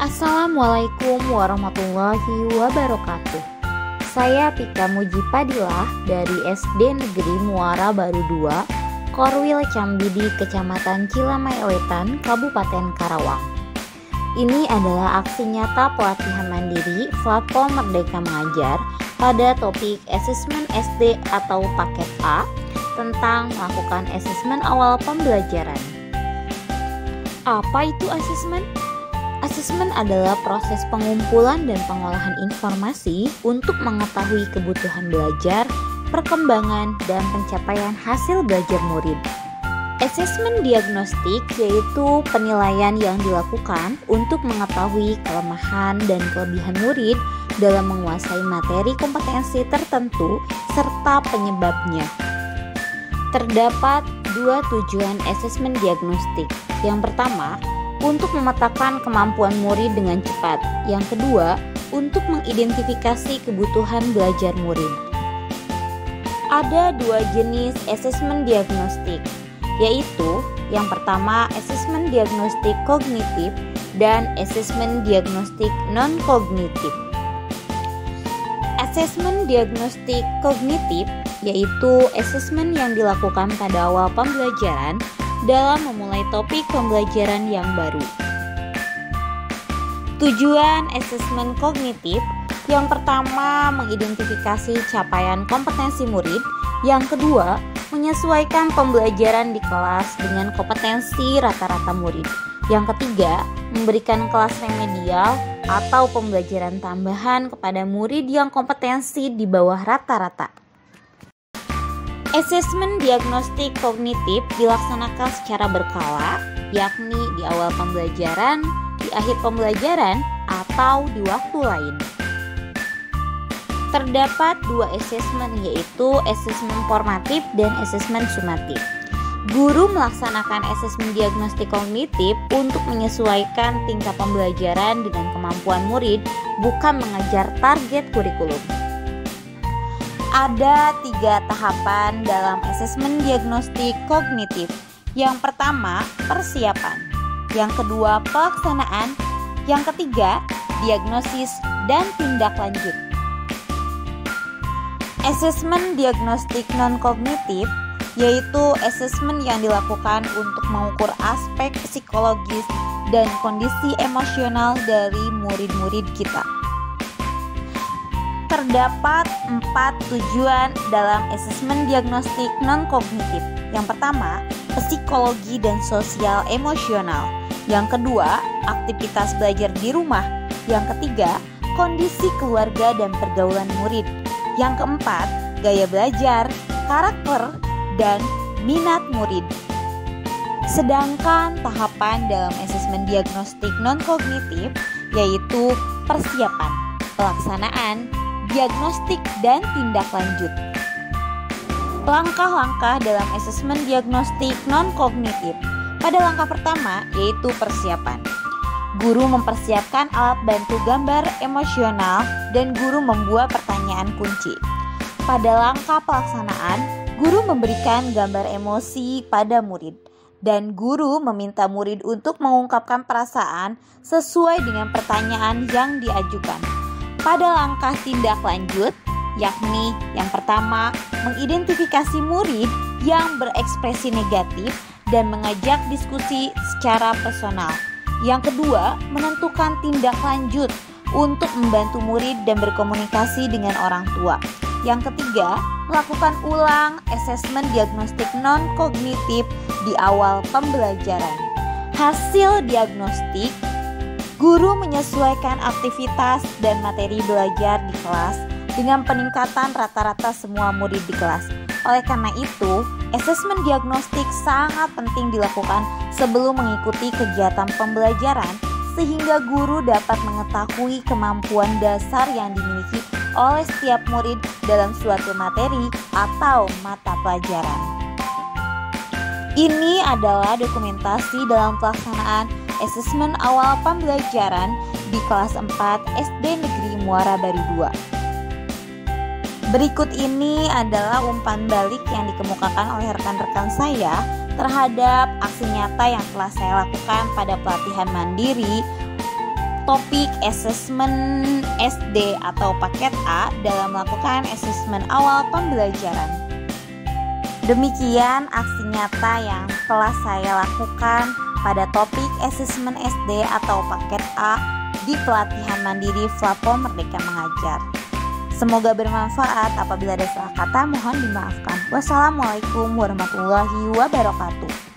Assalamualaikum warahmatullahi wabarakatuh. Saya Tika Mujipadilah dari SD Negeri Muara Baru 2, Korwil Cambidi, Kecamatan Cilamai Wetan, Kabupaten Karawang. Ini adalah aksi nyata pelatihan mandiri platform Merdeka Mengajar pada topik asesmen SD atau paket A tentang melakukan asesmen awal pembelajaran. Apa itu asesmen? Asesmen adalah proses pengumpulan dan pengolahan informasi untuk mengetahui kebutuhan belajar, perkembangan, dan pencapaian hasil belajar murid. Asesmen diagnostik yaitu penilaian yang dilakukan untuk mengetahui kelemahan dan kelebihan murid dalam menguasai materi kompetensi tertentu serta penyebabnya. Terdapat dua tujuan asesmen diagnostik. Yang pertama, untuk memetakan kemampuan murid dengan cepat. Yang kedua, untuk mengidentifikasi kebutuhan belajar murid. Ada dua jenis asesmen diagnostik, yaitu yang pertama asesmen diagnostik kognitif dan asesmen diagnostik non-kognitif. Asesmen diagnostik kognitif yaitu asesmen yang dilakukan pada awal pembelajaran dalam memulai topik pembelajaran yang baru. Tujuan asesmen kognitif yang pertama mengidentifikasi capaian kompetensi murid, yang kedua menyesuaikan pembelajaran di kelas dengan kompetensi rata-rata murid, yang ketiga memberikan kelas remedial atau pembelajaran tambahan kepada murid yang kompetensi di bawah rata-rata. Asesmen diagnostik kognitif dilaksanakan secara berkala, yakni di awal pembelajaran, di akhir pembelajaran, atau di waktu lain. Terdapat dua asesmen, yaitu asesmen formatif dan asesmen sumatif. Guru melaksanakan asesmen diagnostik kognitif untuk menyesuaikan tingkat pembelajaran dengan kemampuan murid, bukan mengejar target kurikulum. Ada 3 tahapan dalam asesmen diagnostik kognitif. Yang pertama, persiapan. Yang kedua, pelaksanaan. Yang ketiga, diagnosis dan tindak lanjut. Asesmen diagnostik non-kognitif yaitu asesmen yang dilakukan untuk mengukur aspek psikologis dan kondisi emosional dari murid-murid kita. Terdapat 4 tujuan dalam asesmen diagnostik non-kognitif. Yang pertama, psikologi dan sosial emosional. Yang kedua, aktivitas belajar di rumah. Yang ketiga, kondisi keluarga dan pergaulan murid. Yang keempat, gaya belajar, karakter, dan minat murid. Sedangkan tahapan dalam asesmen diagnostik non-kognitif yaitu persiapan, pelaksanaan, diagnostik, dan tindak lanjut. Langkah-langkah dalam asesmen diagnostik non-kognitif. Pada langkah pertama yaitu persiapan. Guru mempersiapkan alat bantu gambar emosional dan guru membuat pertanyaan kunci. Pada langkah pelaksanaan, guru memberikan gambar emosi pada murid dan guru meminta murid untuk mengungkapkan perasaan sesuai dengan pertanyaan yang diajukan. Pada langkah tindak lanjut, yakni yang pertama, mengidentifikasi murid yang berekspresi negatif dan mengajak diskusi secara personal. Yang kedua, menentukan tindak lanjut untuk membantu murid dan berkomunikasi dengan orang tua. Yang ketiga, melakukan ulang asesmen diagnostik non-kognitif di awal pembelajaran. Hasil diagnostik, guru menyesuaikan aktivitas dan materi belajar di kelas dengan peningkatan rata-rata semua murid di kelas. Oleh karena itu, asesmen diagnostik sangat penting dilakukan sebelum mengikuti kegiatan pembelajaran sehingga guru dapat mengetahui kemampuan dasar yang dimiliki oleh setiap murid dalam suatu materi atau mata pelajaran. Ini adalah dokumentasi dalam pelaksanaan asesmen awal pembelajaran di kelas 4 SD Negeri Muara Baru 2. Berikut ini adalah umpan balik yang dikemukakan oleh rekan-rekan saya terhadap aksi nyata yang telah saya lakukan pada pelatihan mandiri topik asesmen SD atau paket A dalam melakukan asesmen awal pembelajaran. Demikian aksi nyata yang telah saya lakukan pada topik asesmen SD atau paket A di pelatihan mandiri platform Merdeka Mengajar. Semoga bermanfaat. Apabila ada salah kata mohon dimaafkan. Wassalamualaikum warahmatullahi wabarakatuh.